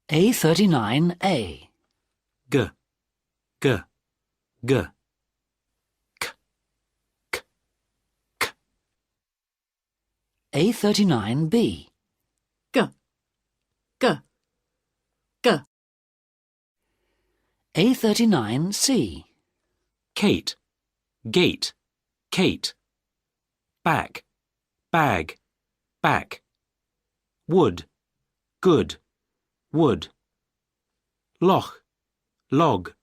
A39A. G, G, G. K, K, K. A39B. G, G, G. A39C. Kate, gate, Kate. Back, bag, back. Wood, good, wood. Loch, log,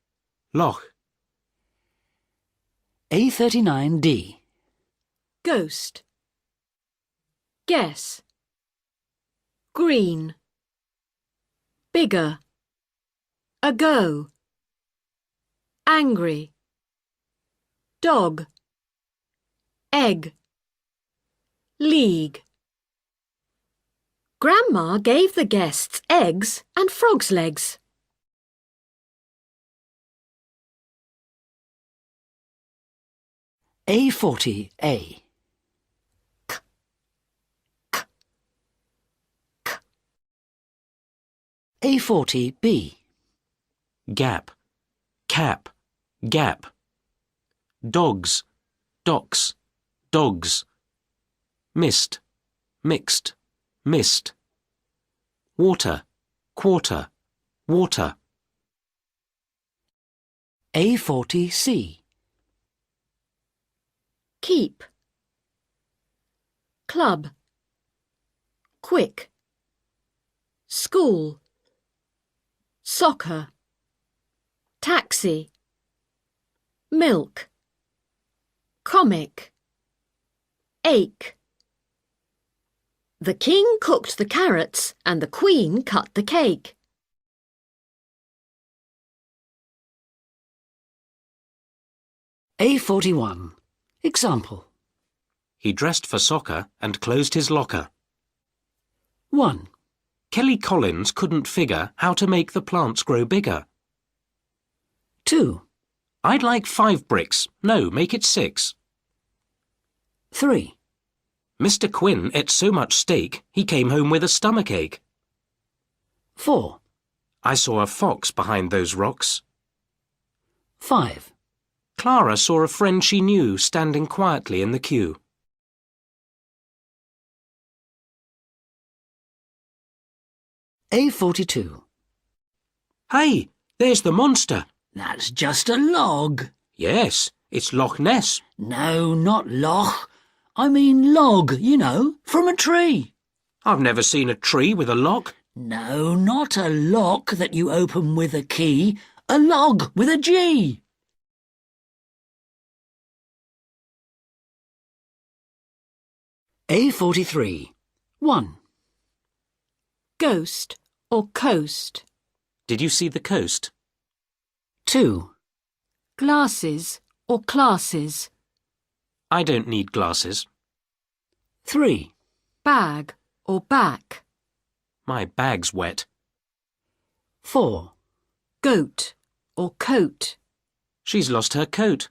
loch. A39D. Ghost. Guess. Green. Bigger. Ago. Angry. Dog. Egg. League. Grandma gave the guests eggs and frog's legs. A40A. A40B. Gap, cap, gap. Dogs, docks, dogs. Mist, mixed, mist. Water, quarter, water. A40C. Keep. Club. Quick. School. Soccer. Taxi. Milk. Comic. Ache. The king cooked the carrots and the queen cut the cake. A41. Example. He dressed for soccer and closed his locker. 1. Kelly Collins couldn't figure how to make the plants grow bigger. 2. I'd like 5 bricks. No, make it 6. 3. Mr. Quinn ate so much steak, he came home with a stomachache. 4. I saw a fox behind those rocks. 5. Clara saw a friend she knew standing quietly in the queue. A42. Hey, there's the monster. That's just a log. Yes, it's Loch Ness. No, not loch. I mean log, you know, from a tree. I've never seen a tree with a lock. No, not a lock that you open with a key. A log with a G. A43. 1. Ghost or coast. Did you see the coast? 2. Glasses or classes. I don't need glasses. 3. Bag or back. My bag's wet. 4. Goat or coat. She's lost her coat.